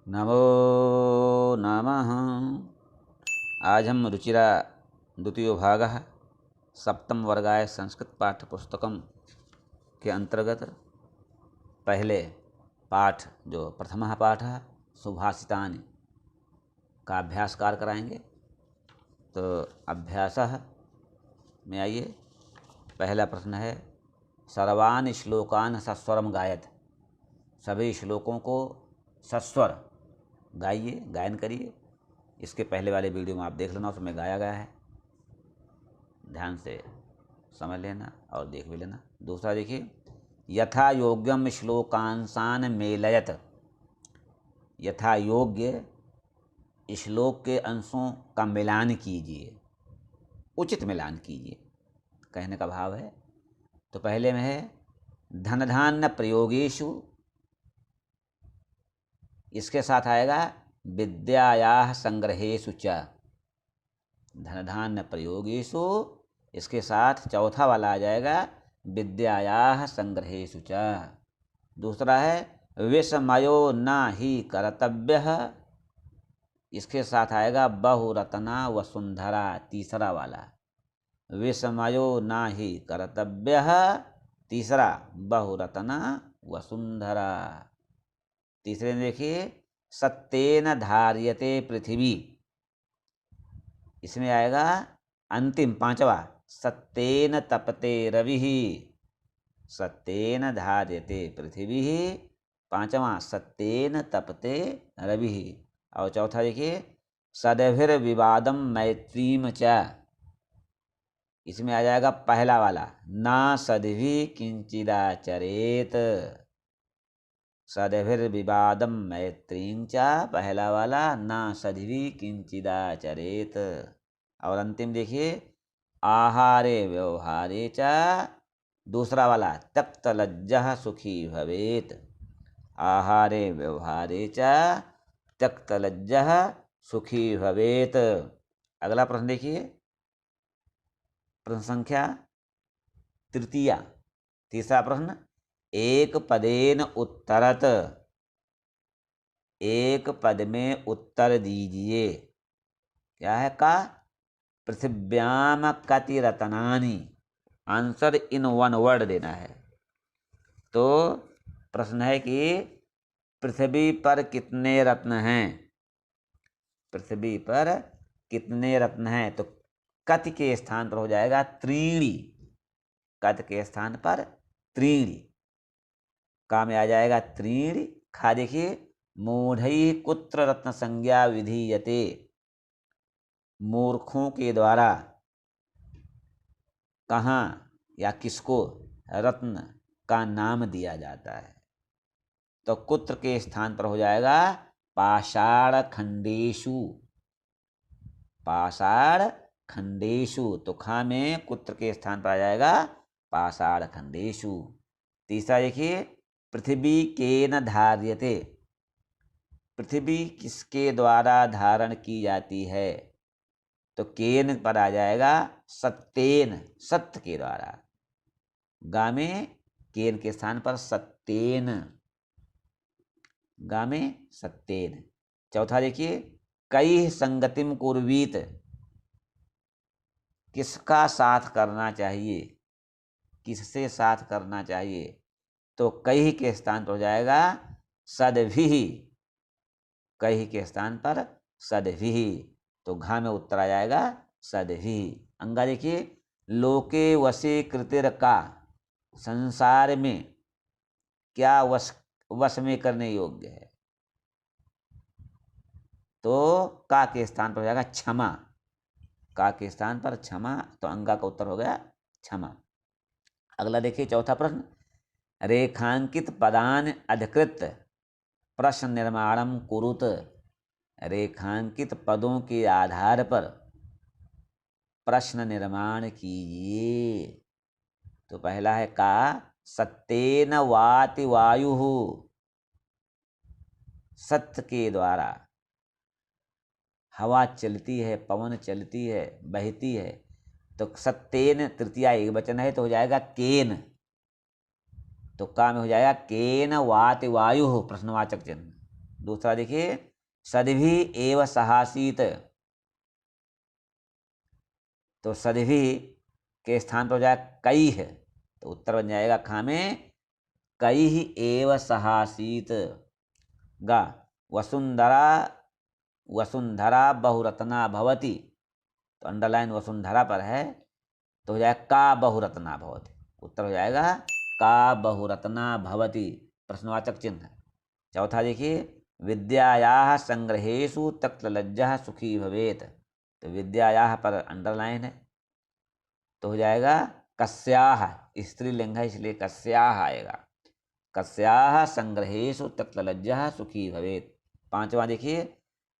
नमो नमः। आज हम रुचिरा द्वितीयो भागः सप्तम वर्गाय संस्कृत पाठ्यपुस्तकम के अंतर्गत पहले पाठ जो प्रथमः पाठः सुभाषितानि का अभ्यासकार कराएंगे। तो अभ्यासः में आइए, पहला प्रश्न है सर्वान् श्लोकान् सस्वरम गायत। सभी श्लोकों को सस्वर गाइए, गायन करिए। इसके पहले वाले वीडियो में आप देख लेना, उसमें गाया गया है, ध्यान से समझ लेना और देख भी लेना। दूसरा देखिए, यथा योग्यम श्लोकांशान मेलयत। यथा योग्य श्लोक के अंशों का मिलान कीजिए, उचित मिलान कीजिए, कहने का भाव है। तो पहले में है धन धान्य प्रयोगेषु, इसके साथ आएगा विद्यायाः संग्रहेषु च। धन धान्य प्रयोगेषु, इसके साथ चौथा वाला आ जाएगा विद्यायाः संग्रहेषु च। दूसरा है विस्मयो न हि कर्तव्यः, इसके साथ आएगा बहुरत्ना वसुंधरा। तीसरा वाला विस्मयो न हि कर्तव्यः, तीसरा बहुरत्ना वसुंधरा। तीसरे में देखिए सत्येन धार्यते पृथ्वी, इसमें आएगा अंतिम पांचवा सत्येन तपते रविः। सत्येन धार्यते पृथ्वी, पांचवा सत्येन तपते रविः। और चौथा देखिए सदभिर्विवादम मैत्रीम च, इसमें आ जाएगा पहला वाला ना सद्भिः किंचिदाचरेत। सदभिर्विवादम मैत्रीं च, पहला वाला ना सद्भिः किंचिदाचरेत। और अंतिम देखिए आहारे व्यवहारे च, दूसरा वाला त्यक्तलज्जः सुखी भवेत। आहारे व्यवहारे च त्यक्तलज्जः सुखी भवेत। अगला प्रश्न देखिए, प्रश्न संख्या तृतीया, तीसरा प्रश्न एक पदेन उत्तरत। एक पद में उत्तर दीजिए। क्या है का? पृथिव्याम कति रत्नानि। आंसर इन वन वर्ड देना है। तो प्रश्न है कि पृथ्वी पर कितने रत्न हैं? पृथ्वी पर कितने रत्न हैं? तो कति के स्थान पर हो जाएगा त्रीणि। कति के स्थान पर त्रीणि। का में आ जाएगा त्रीणि। खा देखिए मूढ़ैः कुत्र रत्न संज्ञा विधीयते। मूर्खों के द्वारा कहाँ या किसको रत्न का नाम दिया जाता है? तो कुत्र के स्थान पर हो जाएगा पाषाण खंडेषु। पाषाण खंडेषु, तो खा में कुत्र के स्थान पर आ जाएगा पाषाण खंडेषु। तीसरा देखिए पृथ्वी केन धार्यते। पृथ्वी किसके द्वारा धारण की जाती है? तो केन पर आ जाएगा सत्येन, सत्य के द्वारा। गा में केन के स्थान पर सत्येन, गा में सत्येन। चौथा देखिए कई संगतिम कुर्वीत। किसका साथ करना चाहिए? किससे साथ करना चाहिए? तो कई के स्थान पर हो जाएगा सद्भिः। कई के स्थान पर सद्भिः, तो घा में उत्तर आ जाएगा सद्भिः। अंगा देखिए लोके वशे कृतिर का। संसार में क्या वश में करने योग्य है? तो का के स्थान पर हो जाएगा क्षमा। का के स्थान पर क्षमा, तो अंगा का उत्तर हो गया क्षमा। अगला देखिए चौथा प्रश्न, रेखांकित पदान अधिकृत प्रश्न निर्माणम कुरुत। रेखांकित पदों के आधार पर प्रश्न निर्माण कीजिए। तो पहला है का सत्येन वाति वायुः। सत्य के द्वारा हवा चलती है, पवन चलती है, बहती है। तो सत्येन तृतीया एक वचन है, तो हो जाएगा केन। तो का में हो जाएगा केन वाति वायुः प्रश्नवाचक चिन्ह। दूसरा देखिए सद्भि एव सहासीत, तो सद्भि के स्थान पर हो जाए कई है, तो उत्तर बन जाएगा खा में कई एव सहासीत। गा वसुंधरा वसुंधरा बहुरत्ना भवति, तो अंडरलाइन वसुंधरा पर है, तो हो जाएगा का बहुरत्ना भवति, उत्तर हो जाएगा का बहुरत्ना भवति, प्रश्नवाचक चिन्ह। चौथा देखिए विद्यायाः संग्रहेषु तक्तलज्जः सुखी भवेत, तो विद्यायाः पर अंडरलाइन है, तो हो जाएगा कस्याः, स्त्रीलिंग है इसलिए कस्याः आएगा, कस्याः संग्रहेषु तक्तलज्जः सुखी भवेत। पांचवा देखिए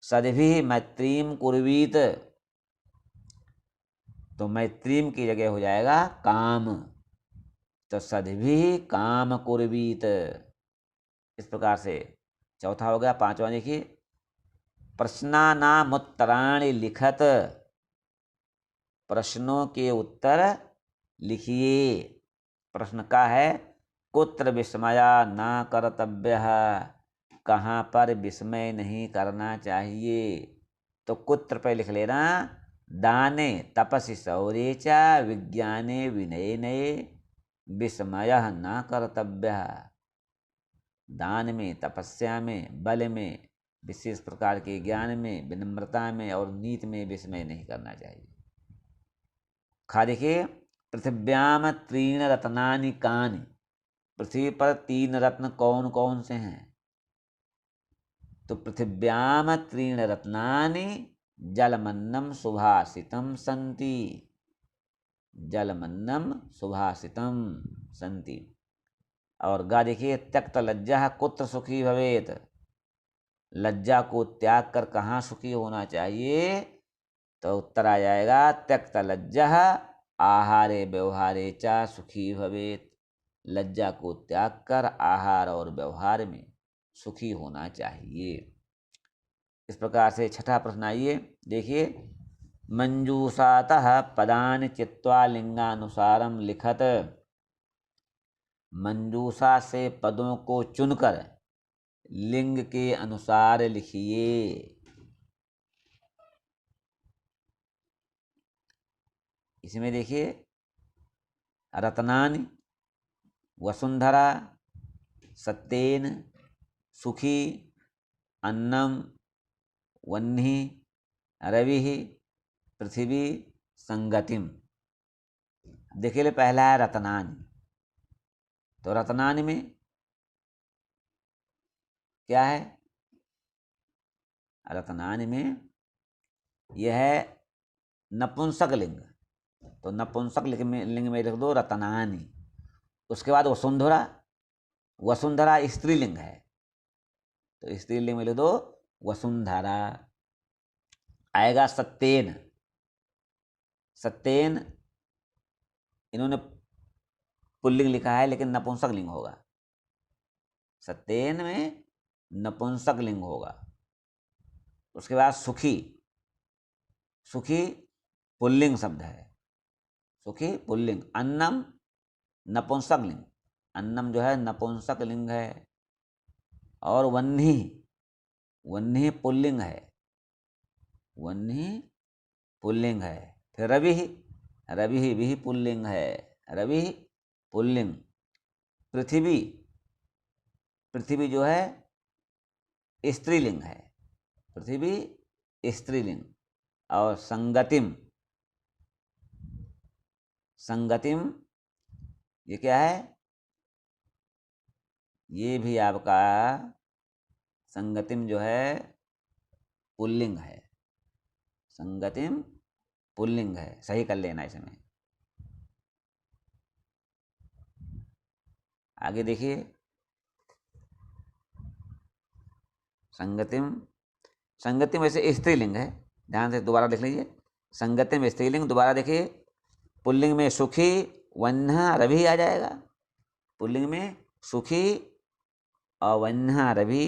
सद्भिः मैत्रीं कुर्वीत, तो मैत्रीं की जगह हो जाएगा काम, तो सद्भिः काम कुर्वीत। इस प्रकार से चौथा हो गया। पांचवा देखिए प्रश्नानामुत्तराणि लिखत, प्रश्नों के उत्तर लिखिए। प्रश्न का है कुत्र विस्मया न कर्तव्यः, कहाँ पर विस्मय नहीं करना चाहिए, तो कुत्र पे लिख लेना दाने तपसि शौर्ये च विज्ञाने विनयने विस्मयः न कर्तव्यः, दान में, तपस्या में, बल में, विशेष प्रकार के ज्ञान में, विनम्रता में और नीति में विस्मय नहीं करना चाहिए। खा देखिए पृथिव्याम त्रीण रत्नानि कानि, पृथ्वी पर तीन रत्न कौन कौन से हैं, तो पृथिव्याम त्रीण रत्नानि जलमन्नम सुभाषितम संति, जलमन्नम सुभाषितम संति। और गा देखिए त्यक्त लज्जा कुत्र सुखी भवेत, लज्जा को त्याग कर कहाँ सुखी होना चाहिए, तो उत्तर आ जाएगा त्यक्त लज्जा आहारे व्यवहारे च सुखी भवेत, लज्जा को त्याग कर आहार और व्यवहार में सुखी होना चाहिए। इस प्रकार से छठा प्रश्न आइए देखिए मंजूषातः पदानि चित्वा लिंगानुसारम लिखत, मंजूषा से पदों को चुनकर लिंग के अनुसार लिखिए। इसमें देखिए रत्नानि, वसुंधरा, सत्येन, सुखी, अन्नम, वह्नि, रविः, पृथ्वी, संगतिम। देखिए पहला है रत्नानि, तो रत्नानि में क्या है, रत्नानि में यह है नपुंसक लिंग, तो नपुंसक लिंग में लिख दो रत्नानि। उसके बाद वसुंधरा, वसुंधरा स्त्रीलिंग है, तो स्त्रीलिंग में लिख दो वसुंधरा। आएगा सत्येन, सत्येन इन्होंने पुल्लिंग लिखा है लेकिन नपुंसक लिंग होगा, सत्येन में नपुंसक लिंग होगा। उसके बाद सुखी, सुखी पुल्लिंग शब्द है, सुखी पुल्लिंग। अन्नम नपुंसक लिंग, अन्नम जो है नपुंसक लिंग है। और वह्नि, वह्नि पुल्लिंग है, वह्नि पुल्लिंग है। फिर रवि, रवि भी पुल्लिंग है, रवि पुल्लिंग। पृथ्वी, पृथ्वी जो है स्त्रीलिंग है, पृथ्वी स्त्रीलिंग। और संगतिम, संगतिम ये क्या है, ये भी आपका संगतिम जो है पुल्लिंग है, संगतिम पुल्लिंग है, सही कर लेना इसमें। आगे देखिए संगतिम, संगतिम वैसे स्त्रीलिंग है, ध्यान से दोबारा लिख लीजिए, संगतिम स्त्रीलिंग। दोबारा देखिए पुल्लिंग में सुखी वह्नि रवि आ जाएगा, पुल्लिंग में सुखी और वह्नि रवि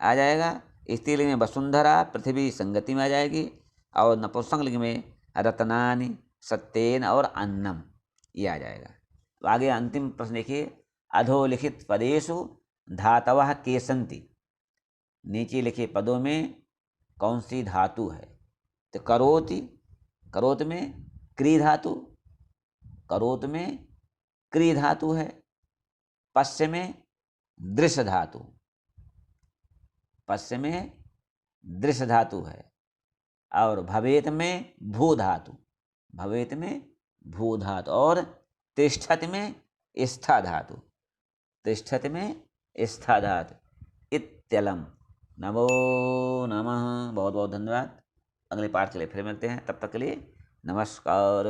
आ जाएगा। स्त्रीलिंग में वसुंधरा पृथ्वी संगति में आ जाएगी, और नपुंसक लिंग में रत्नानि सत्येन और अन्नम ये आ जाएगा। तो आगे अंतिम प्रश्न देखिए अधोलिखित पदेषु धातवः के सन्ति, नीचे लिखे पदों में कौन सी धातु है? तो करोति, करोत में क्री धातु, करोत में क्री धातु है। पश्य में दृश धातु, पश्य में दृश धातु है। और भवेत में भू धातु, भवेत में भू धातु। और तिष्ठत में स्था धातु, तिष्ठत में स्था धातु। इत्यलम। नमो नमः। बहुत बहुत धन्यवाद। अगले पाठ के लिए फिर मिलते हैं, तब तक के लिए नमस्कार।